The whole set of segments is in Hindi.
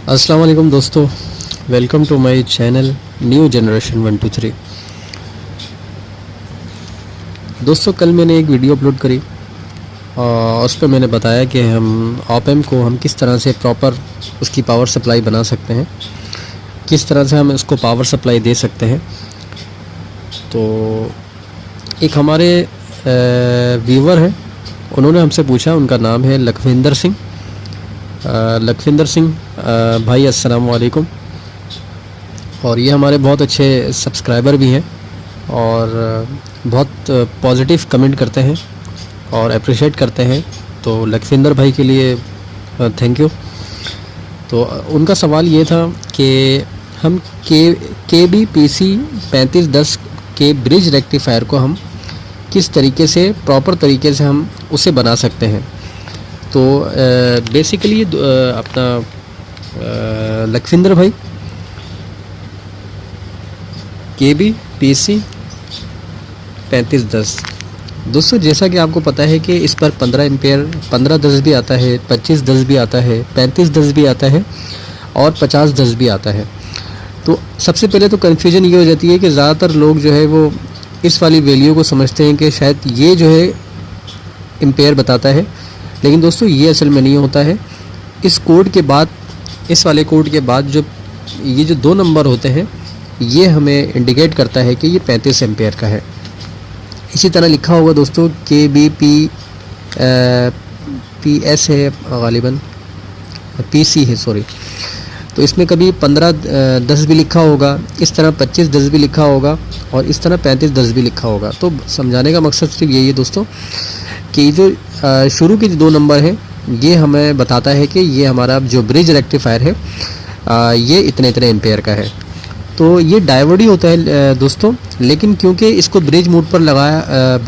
अस्सलाम वालेकुम दोस्तों, welcome to my channel new generation 123। दोस्तों, कल मैंने एक वीडियो अपलोड करी और उस पर मैंने बताया कि हम ऑप एम्प को हम किस तरह से प्रॉपर उसकी पावर सप्लाई बना सकते हैं, किस तरह से हम इसको पावर सप्लाई दे सकते हैं। तो एक हमारे व्यूवर हैं, उन्होंने हमसे पूछा, उनका नाम है लखविंदर सिंह। लखविंदर सिंह भाई अस्सलाम वालेकुम। और ये हमारे बहुत अच्छे सब्सक्राइबर भी हैं और बहुत पॉजिटिव कमेंट करते हैं और अप्रिशिएट करते हैं। तो लखविंदर भाई के लिए थैंक यू। तो उनका सवाल ये था कि हम KB-PC 3510 के ब्रिज रेक्टिफायर को हम किस तरीके से प्रॉपर तरीके से हम उसे बना सकते हैं। तो बेसिकली अपना लखविंदर भाई KB-PC 3510 दोस्तों, जैसा कि आपको पता है कि इस पर 15 एम्पेयर 1510 भी आता है, 2510 भी आता है, 3510 भी आता है और 5010 भी आता है। तो सबसे पहले तो कन्फ्यूजन ये हो जाती है कि ज़्यादातर लोग जो है वो इस वाली वैल्यू को समझते हैं कि शायद ये जो है एम्पेयर बताता है, लेकिन दोस्तों ये असल में नहीं होता है। इस कोड के बाद, इस वाले कोड के बाद जो ये जो 2 नंबर होते हैं, ये हमें इंडिकेट करता है कि ये 35 एम्पेयर का है। इसी तरह लिखा होगा दोस्तों KB-PS है, गालिबन PC है, सॉरी। तो इसमें कभी 1510 भी लिखा होगा, इस तरह 2510 भी लिखा होगा और इस तरह 3510 भी लिखा होगा। तो समझाने का मकसद सिर्फ यही है दोस्तों कि जो शुरू के जो 2 नंबर हैं, ये हमें बताता है कि ये हमारा जो ब्रिज रेक्टिफायर है ये इतने इतने एम्पेयर का है। तो ये डायोड ही होता है दोस्तों, लेकिन क्योंकि इसको ब्रिज मोड पर लगाया,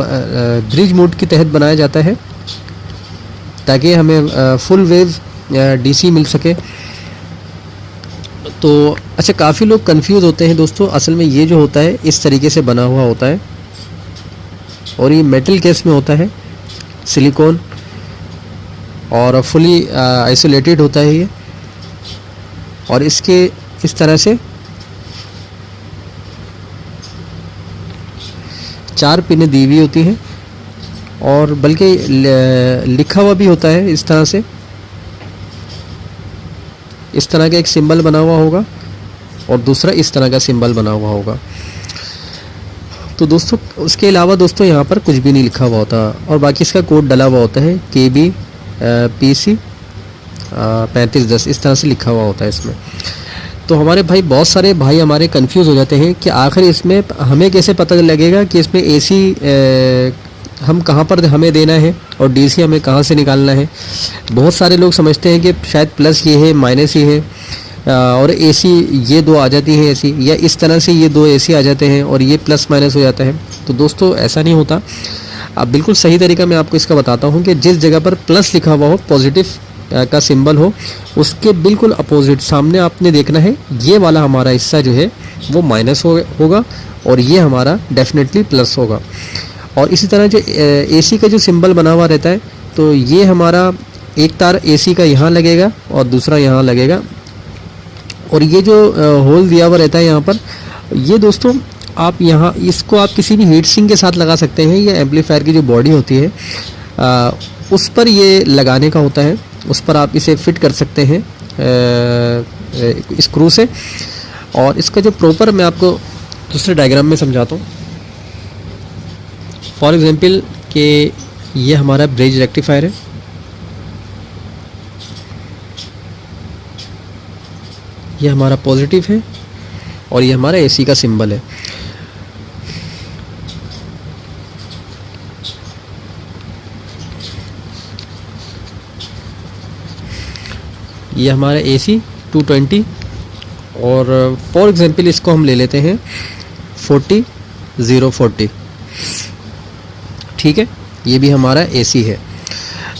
ब्रिज मोड के तहत बनाया जाता है ताकि हमें फुल वेव DC मिल सके। तो अच्छा, काफ़ी लोग कंफ्यूज होते हैं दोस्तों। असल में ये जो होता है इस तरीके से बना हुआ होता है और ये मेटल केस में होता है, सिलिकॉन, और फुली आइसोलेटेड होता है ये। और इसके इस तरह से 4 पिनें दी हुई होती हैं और बल्कि लिखा हुआ भी होता है इस तरह से। इस तरह का एक सिंबल बना हुआ होगा और दूसरा इस तरह का सिंबल बना हुआ होगा। तो दोस्तों उसके अलावा दोस्तों यहाँ पर कुछ भी नहीं लिखा हुआ होता और बाकी इसका कोड डला हुआ होता है KB-PC 3510, इस तरह से लिखा हुआ होता है इसमें। तो हमारे भाई, बहुत सारे भाई हमारे कंफ्यूज हो जाते हैं कि आखिर इसमें हमें कैसे पता लगेगा कि इसमें AC हम कहाँ पर हमें देना है और DC हमें कहाँ से निकालना है। बहुत सारे लोग समझते हैं कि शायद प्लस ये है, माइनस ये है और AC ये 2 आ जाती है AC, या इस तरह से ये 2 AC आ जाते हैं और ये प्लस माइनस हो जाता है। तो दोस्तों ऐसा नहीं होता। अब बिल्कुल सही तरीका मैं आपको इसका बताता हूँ कि जिस जगह पर प्लस लिखा हुआ हो, पॉजिटिव का सिंबल हो, उसके बिल्कुल अपोजिट सामने आपने देखना है ये वाला हमारा हिस्सा जो है वो माइनस होगा और ये हमारा डेफिनेटली प्लस होगा। और इसी तरह जो AC का जो सिंबल बना हुआ रहता है, तो ये हमारा एक तार AC का यहाँ लगेगा और दूसरा यहाँ लगेगा। और ये जो होल दिया हुआ रहता है यहाँ पर, ये दोस्तों आप यहाँ इसको आप किसी भी हीट सिंक के साथ लगा सकते हैं। ये एम्पलीफायर की जो बॉडी होती है उस पर ये लगाने का होता है, उस पर आप इसे फिट कर सकते हैं स्क्रू से। और इसका जो प्रॉपर, मैं आपको दूसरे डायग्राम में समझाता हूँ। फॉर एग्जांपल कि ये हमारा ब्रिज रेक्टिफायर है, ये हमारा पॉजिटिव है और ये हमारा AC का सिंबल है। ये हमारा AC 220 और फॉर एग्जांपल इसको हम ले लेते हैं 40-040, ठीक है। ये भी हमारा AC है।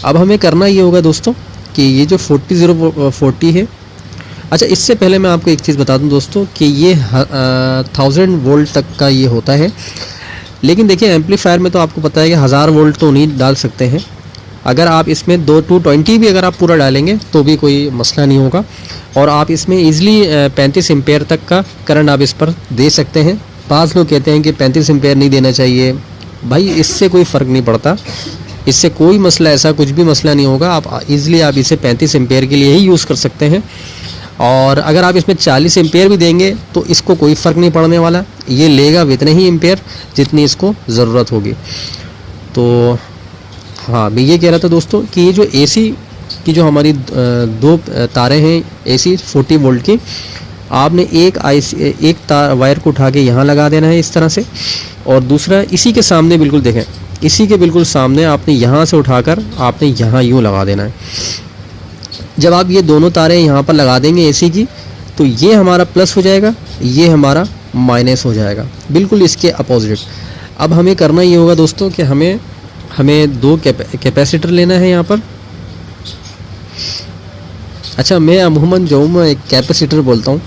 अब हमें करना ये होगा दोस्तों कि ये जो 40-040 है, अच्छा इससे पहले मैं आपको एक चीज़ बता दूं दोस्तों कि ये 1000 वोल्ट तक का ये होता है। लेकिन देखिए एम्पलीफायर में तो आपको पता है कि 1000 वोल्ट तो नहीं डाल सकते हैं। अगर आप इसमें 220 भी अगर आप पूरा डालेंगे तो भी कोई मसला नहीं होगा। और आप इसमें ईजिली 35 एम्पेयर तक का करंट आप इस पर दे सकते हैं। पाँच लोग कहते हैं कि 35 एम्पेयर नहीं देना चाहिए, भाई इससे कोई फ़र्क नहीं पड़ता, इससे कोई मसला, ऐसा कुछ भी मसला नहीं होगा। आप ईज़िली आप इसे 35 एम्पेयर के लिए ही यूज़ कर सकते हैं। और अगर आप इसमें 40 एम्पेयर भी देंगे तो इसको कोई फ़र्क नहीं पड़ने वाला, ये लेगा इतने ही एम्पेयर जितनी इसको ज़रूरत होगी। तो हाँ, मैं ये कह रहा था दोस्तों कि ये जो एसी की जो हमारी दो तारें हैं एसी 40 वोल्ट की, आपने एक तार वायर को उठा के यहाँ लगा देना है इस तरह से, और दूसरा इसी के सामने बिल्कुल देखें, इसी के बिल्कुल सामने आपने यहाँ से उठाकर आपने यहाँ यूँ लगा देना है। जब आप ये दोनों तारें यहाँ पर लगा देंगे एसी की, तो ये हमारा प्लस हो जाएगा, ये हमारा माइनस हो जाएगा, बिल्कुल इसके अपोजिट। अब हमें करना ये होगा दोस्तों कि हमें दो कैपेसिटर लेना है यहाँ पर। अच्छा, मैं अमूमन जो हूँ मैं कैपेसिटर बोलता हूँ,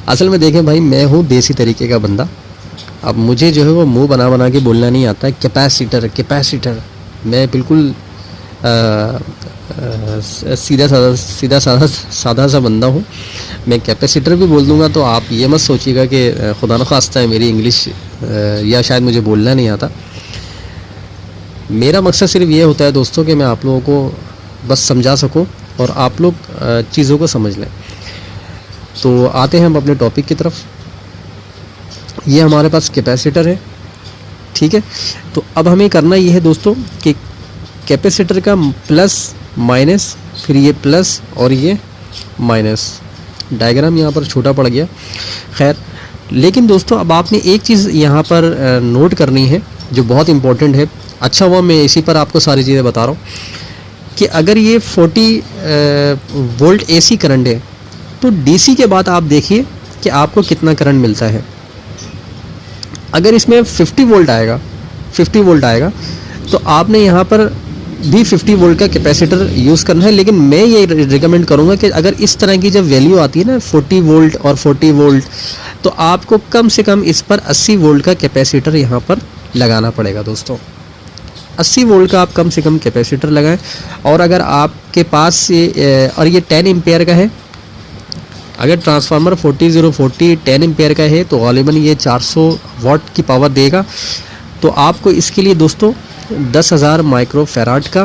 असल में देखें भाई मैं हूँ देसी तरीके का बंदा। अब मुझे जो है वो मुंह बना बना के बोलना नहीं आता है कैपेसिटर। मैं बिल्कुल सीधा साधा सा बंदा हूँ। मैं कैपेसिटर भी बोल दूँगा तो आप ये मत सोचिएगा कि खुदा न खास्ता है मेरी इंग्लिश या शायद मुझे बोलना नहीं आता। मेरा मकसद सिर्फ ये होता है दोस्तों कि मैं आप लोगों को बस समझा सकूं और आप लोग चीज़ों को समझ लें। तो आते हैं हम अपने टॉपिक की तरफ। ये हमारे पास कैपेसिटर है, ठीक है। तो अब हमें करना ये है दोस्तों कि कैपेसिटर का प्लस माइनस, फिर ये प्लस और ये माइनस, डायग्राम यहाँ पर छोटा पड़ गया, खैर। लेकिन दोस्तों अब आपने एक चीज़ यहाँ पर नोट करनी है जो बहुत इम्पोर्टेंट है। अच्छा हुआ मैं इसी पर आपको सारी चीज़ें बता रहा हूँ कि अगर ये 40 वोल्ट एसी करंट है तो डीसी के बाद आप देखिए कि आपको कितना करंट मिलता है। अगर इसमें 50 वोल्ट आएगा तो आपने यहाँ पर भी 50 वोल्ट का कैपेसिटर यूज़ करना है। लेकिन मैं ये रिकमेंड करूँगा कि अगर इस तरह की जब वैल्यू आती है ना 40 वोल्ट और 40 वोल्ट, तो आपको कम से कम इस पर 80 वोल्ट का कैपेसिटर यहाँ पर लगाना पड़ेगा दोस्तों। 80 वोल्ट का आप कम से कम कैपेसिटर लगाएं। और अगर आपके पास और ये 10 एम्पेयर का है, अगर ट्रांसफार्मर 40 10 एम्पेयर का है तो गालिबन ये 400 वाट की पावर देगा। तो आपको इसके लिए दोस्तों 10,000 माइक्रोफैराड का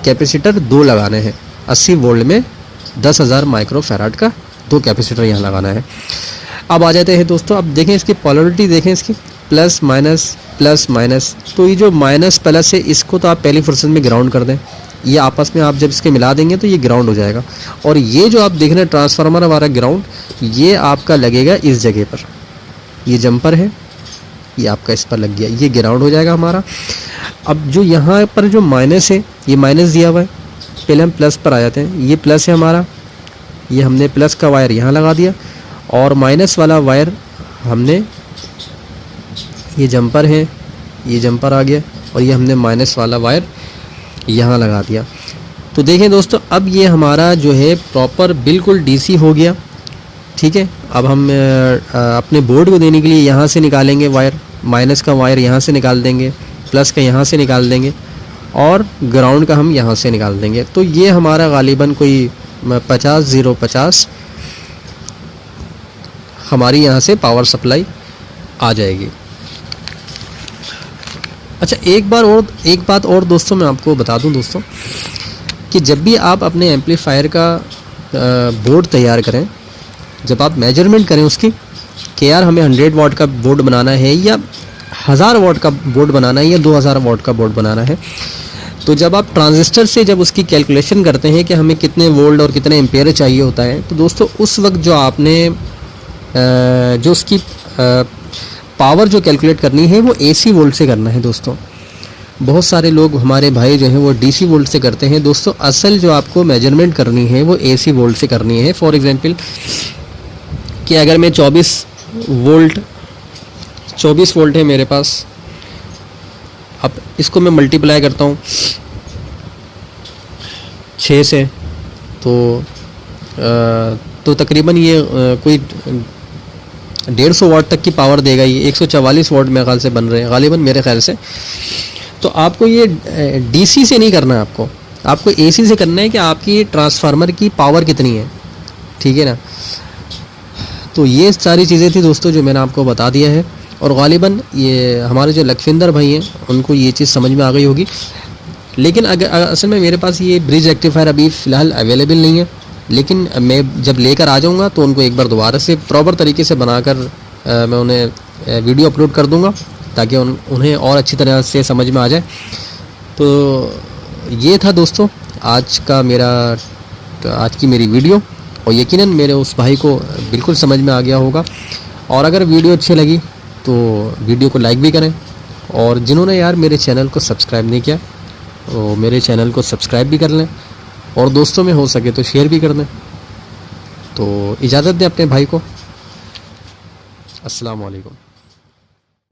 कैपेसिटर दो लगाने हैं। 80 वोल्ट में 10,000 माइक्रोफैराड का दो कैपेसिटर यहाँ लगाना है। अब आ जाते हैं दोस्तों, अब देखें इसकी पोलैरिटी, देखें इसकी प्लस माइनस। तो ये जो माइनस प्लस है इसको तो आप पहली फुर्सत में ग्राउंड कर दें। ये आपस में आप जब इसके मिला देंगे तो ये ग्राउंड हो जाएगा। और ये जो आप देख रहे हैं ट्रांसफार्मर हमारा ग्राउंड, ये आपका लगेगा इस जगह पर, ये जंपर है, ये आपका इस पर लग गया, ये ग्राउंड हो जाएगा हमारा। अब जो यहाँ पर जो माइनस है, ये माइनस दिया हुआ है, पहले हम प्लस पर आ जाते हैं। ये प्लस है हमारा, ये हमने प्लस का वायर यहाँ लगा दिया, और माइनस वाला वायर हमने, ये जंपर है, ये जंपर आ गया, और ये हमने माइनस वाला वायर यहाँ लगा दिया। तो देखें दोस्तों, अब ये हमारा जो है प्रॉपर बिल्कुल डीसी हो गया, ठीक है। अब हम अपने बोर्ड को देने के लिए यहाँ से निकालेंगे वायर, माइनस का वायर यहाँ से निकाल देंगे, प्लस का यहाँ से निकाल देंगे, और ग्राउंड का हम यहाँ से निकाल देंगे। तो ये हमारा गालिबन कोई 50 हमारी यहाँ से पावर सप्लाई आ जाएगी। अच्छा, एक बात और दोस्तों मैं आपको बता दूं दोस्तों कि जब भी आप अपने एम्पलीफायर का बोर्ड तैयार करें, जब आप मेजरमेंट करें उसकी कि यार हमें 100 वाट का बोर्ड बनाना है या 1000 वाट का बोर्ड बनाना है या 2000 वाट का बोर्ड बनाना है, तो जब आप ट्रांजिस्टर से जब उसकी कैलकुलेशन करते हैं कि हमें कितने वोल्ट और कितने एम्पेयर चाहिए होता है, तो दोस्तों उस वक्त जो आपने जो उसकी पावर जो कैलकुलेट करनी है वो एसी वोल्ट से करना है दोस्तों। बहुत सारे लोग हमारे भाई जो हैं वो डीसी वोल्ट से करते हैं दोस्तों। असल जो आपको मेजरमेंट करनी है वो एसी वोल्ट से करनी है। फॉर एग्जांपल कि अगर मैं 24 वोल्ट है मेरे पास, अब इसको मैं मल्टीप्लाई करता हूँ 6 से, तो तकरीबन ये कोई 150 वाट तक की पावर देगा। ये 144 वाट मेरे ख्याल से बन रहे हैं गालिबन, मेरे ख्याल से। तो आपको ये डीसी से नहीं करना है, आपको एसी से करना है कि आपकी ट्रांसफार्मर की पावर कितनी है। ठीक है ना। तो ये सारी चीज़ें थी दोस्तों जो मैंने आपको बता दिया है, और ग़ालिबन ये हमारे जो लखविंदर भाई हैं उनको ये चीज़ समझ में आ गई होगी। लेकिन अगर असल में मेरे पास ये ब्रिज रेक्टिफायर अभी फ़िलहाल अवेलेबल नहीं है, लेकिन मैं जब लेकर आ जाऊँगा तो उनको एक बार दोबारा से प्रॉपर तरीके से बनाकर मैं उन्हें वीडियो अपलोड कर दूँगा, ताकि उन्हें और अच्छी तरह से समझ में आ जाए। तो ये था दोस्तों आज की मेरी वीडियो, और यकीनन मेरे उस भाई को बिल्कुल समझ में आ गया होगा। और अगर वीडियो अच्छी लगी तो वीडियो को लाइक भी करें, और जिन्होंने यार मेरे चैनल को सब्सक्राइब नहीं किया वो मेरे चैनल को सब्सक्राइब भी कर लें, और दोस्तों में हो सके तो शेयर भी कर दें। तो इजाज़त दें अपने भाई को। अस्सलाम वालेकुम।